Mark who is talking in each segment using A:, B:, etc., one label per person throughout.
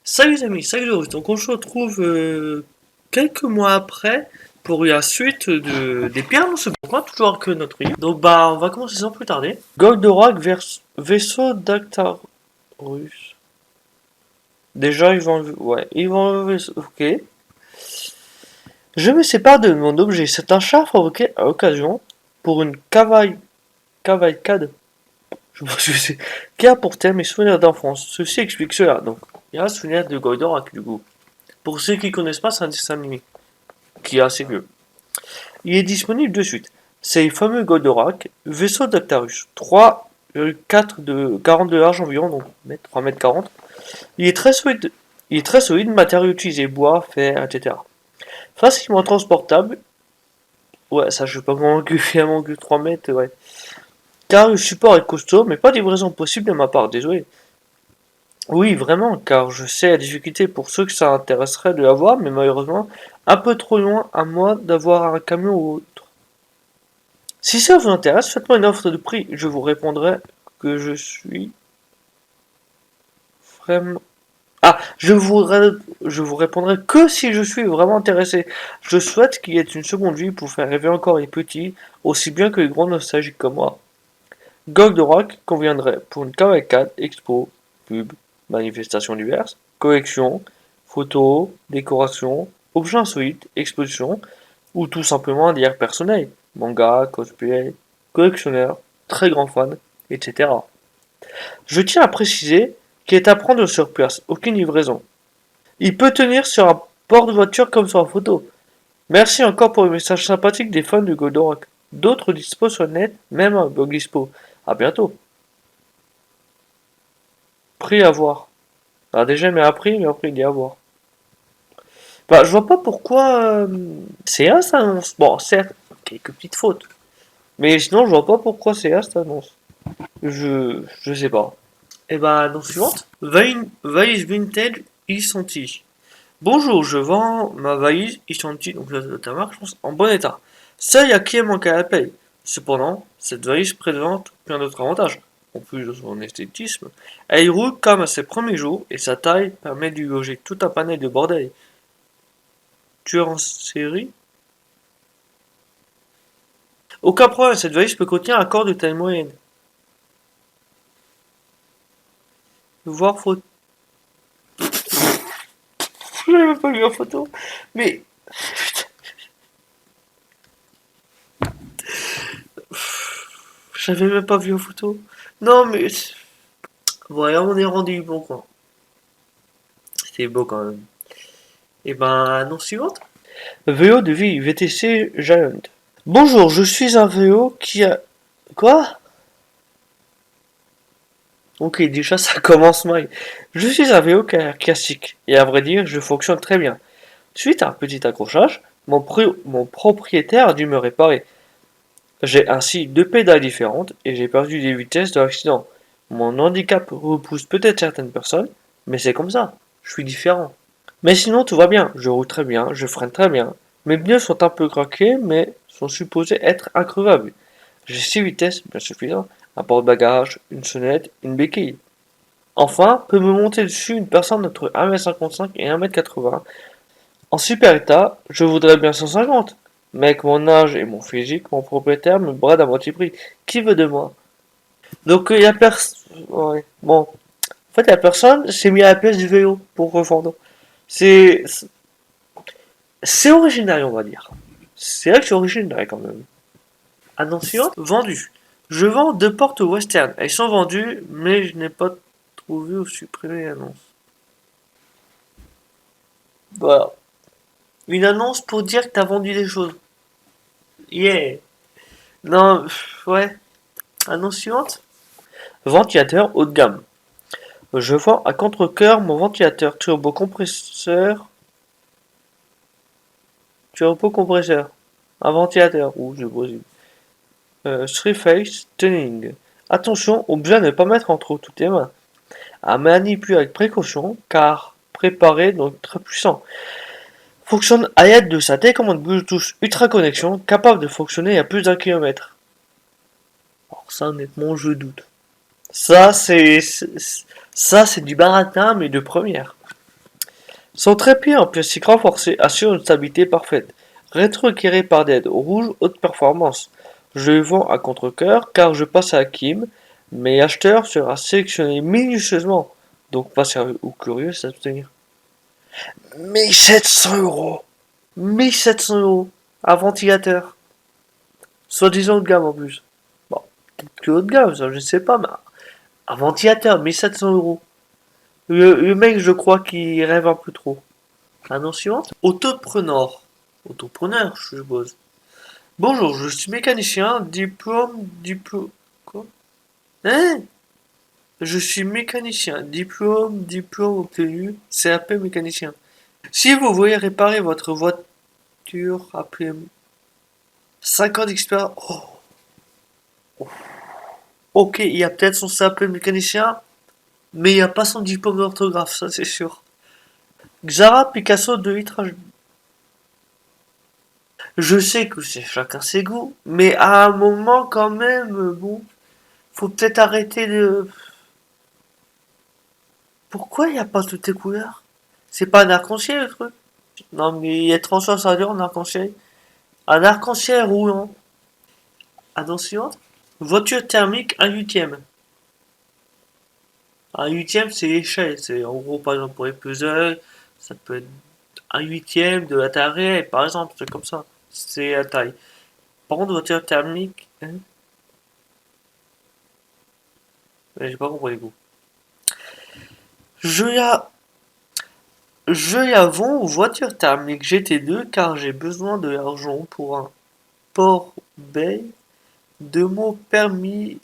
A: Salut les amis, salut Rose. Donc on se retrouve quelques mois après pour la suite des pierres dans ce point, toujours que notre île. Donc bah on va commencer sans plus tarder. Goldorak vers vaisseau d'Actarus. Déjà ils vont ouais, ils vont ok. Je me sépare de mon objet. C'est un char fabriqué à occasion pour une cavalcade. Je pense que c'est qui a pour thème mes souvenirs d'enfance. Ceci explique cela. Donc il y a un souvenir de Goldorak du coup. Pour ceux qui connaissent pas, c'est un dessin animé qui est assez vieux. Il est disponible de suite. C'est le fameux Goldorak, vaisseau d'Actarus, 3,4 de 40 de large environ, donc 3 mètres 40. Il est très solide, matériaux utilisés, bois, fer, etc. Facilement transportable. Ouais, ça je suis pas convaincu finalement que 3 mètres, ouais. Car le support est costaud, mais pas de livraison possible de ma part, désolé. Oui, vraiment, car je sais la difficulté pour ceux que ça intéresserait de l'avoir, mais malheureusement, un peu trop loin à moi d'avoir un camion ou autre. Si ça vous intéresse, faites-moi une offre de prix, je vous répondrai que je suis vraiment... Ah, je vous répondrai que si je suis vraiment intéressé. Je souhaite qu'il y ait une seconde vie pour faire rêver encore les petits, aussi bien que les grands nostalgiques comme moi. Goldorak conviendrait pour une cavalcade, expo, pub, manifestations diverses, collection, photos, décorations, objets insolites, expositions, ou tout simplement un lire personnel, manga, cosplay, collectionneur, très grand fan, etc. Je tiens à préciser qu'il est à prendre sur place, aucune livraison. Il peut tenir sur un porte-voiture comme sur la photo. Merci encore pour le message sympathique des fans de Goldorak. D'autres dispo sur le net, même un blog dispo. À bientôt. Prix à voir. Alors déjà, mais après il y a à voir. Bah, je vois pas pourquoi CA ça annonce. Bon, certes, quelques petites fautes. Mais sinon, je vois pas pourquoi CA ça annonce. Je sais pas. Et bah, annonce suivante. Valise vintage Isanti. Bonjour, je vends ma valise Isanti, donc là, ta marque, je pense, en bon état. Ça, y a qui manque à la paye. Cependant, cette valise présente plein d'autres avantages. En plus de son esthétisme, elle roule comme à ses premiers jours et sa taille permet de lui loger tout un panel de bordel. Tueur en série? Aucun problème, cette valise peut contenir un corps de taille moyenne. Voir photo. J'avais même pas vu en photo. Mais. J'avais même pas vu en photo. Non, mais. Voilà, on est rendu bon, quoi. C'était beau quand même. Et ben, annonce suivante. VO de vie, VTC Giant. Bonjour, je suis un VO qui a. Quoi? Ok, déjà ça commence mal. Je suis un VO classique, et à vrai dire, je fonctionne très bien. Suite à un petit accrochage, mon propriétaire a dû me réparer. J'ai ainsi deux pédales différentes et j'ai perdu des vitesses de l'accident. Mon handicap repousse peut-être certaines personnes, mais c'est comme ça. Je suis différent. Mais sinon tout va bien. Je roule très bien, je freine très bien. Mes pneus sont un peu craqués, mais sont supposés être increvables. J'ai 6 vitesses, bien suffisant, un porte-bagages, une sonnette, une béquille. Enfin, peut me monter dessus une personne entre 1m55 et 1m80. En super état, je voudrais bien 150. Mais avec mon âge et mon physique, mon propriétaire me brade à moitié prix. Qui veut de moi? Donc il y a personne. Ouais. Bon. En fait, la personne s'est mis à la place du vélo pour revendre. C'est c'est original, on va dire. C'est vrai que c'est original quand même. Attention, vendu. Je vends deux portes western. Elles sont vendues, mais je n'ai pas trouvé ou supprimé l'annonce. Voilà. Une annonce pour dire que t'as vendu des choses. Yeah. Non, ouais. Annonce suivante. Ventilateur haut de gamme. Je vends à contre-cœur mon ventilateur turbo-compresseur. Un ventilateur, ou je possible. Three-phase tuning. Attention, au bien ne pas mettre entre toutes les mains. À manipuler avec précaution, car préparé donc très puissant. Fonctionne à l'aide de sa télécommande Bluetooth Ultra Connexion, capable de fonctionner à plus d'un kilomètre. Alors ça, honnêtement, je doute. Ça, c'est du baratin, mais de première. Son trépied en plastique renforcé assure une stabilité parfaite. Rétro-éclairé par LED rouge haute performance. Je le vends à contre-cœur car je passe à Hakim, mais l'acheteur sera sélectionné minutieusement. Donc pas sérieux ou curieux, s'abstenir. 1 700 euros. 1 700 euros. Un ventilateur. Soi-disant haut de gamme en plus. Bon, peut-être plus haut de gamme, ça je sais pas, mais un ventilateur, 1 700 euros. Le mec, je crois qu'il rêve un peu trop. Annonce suivante. Autopreneur. Autopreneur, je suppose. Bonjour, je suis mécanicien, diplôme. Quoi? Hein? Je suis mécanicien, diplôme obtenu, CAP mécanicien. Si vous voulez réparer votre voiture, appelez-moi. 5 ans d'expérience. Oh. Ok, il y a peut-être son CAP mécanicien, mais il n'y a pas son diplôme d'orthographe, ça c'est sûr. Xara Picasso de litrage. Je sais que c'est chacun ses goûts, mais à un moment quand même, bon, faut peut-être arrêter de. Pourquoi il n'y a pas toutes les couleurs? C'est pas un arc-en-ciel le truc? Non mais il y a 36 saveurs en arc-en-ciel. Un arc-en-ciel roulant. Attention. Voiture thermique, 1/8. Un huitième, c'est l'échelle. C'est en gros, par exemple, pour les puzzles, ça peut être 1/8 de la taille réelle, par exemple. C'est comme ça. C'est la taille. Par contre, voiture thermique. Hein, ouais, j'ai pas compris les goûts. Je la. Je la vends aux voitures thermiques GT2 car j'ai besoin de l'argent pour un port bay de mon permis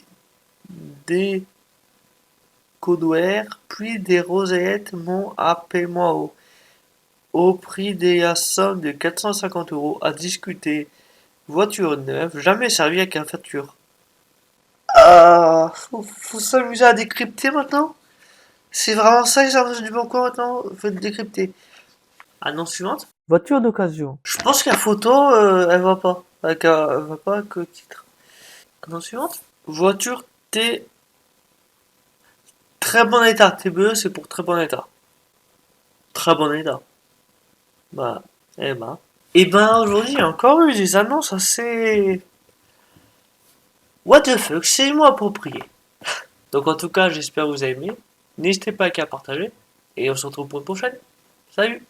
A: décoder, puis des rosettes mon appelle-moi au prix de la somme de 450 € à discuter. Voiture neuve, jamais servie avec un facture. Ah, faut s'amuser à décrypter maintenant? C'est vraiment ça les services du bon coin maintenant? Faut décrypter. Annonce suivante. Voiture d'occasion. Je pense que la photo, elle va pas. Elle va pas avec le titre. Annonce suivante. Voiture T. Très bon état. TBE, c'est pour très bon état. Très bon état. Bah, eh ben. Et ben, aujourd'hui, il y a encore eu des annonces assez. What the fuck, c'est moi approprié. Donc, en tout cas, j'espère que vous avez aimé. N'hésitez pas à partager. Et on se retrouve pour une prochaine. Salut!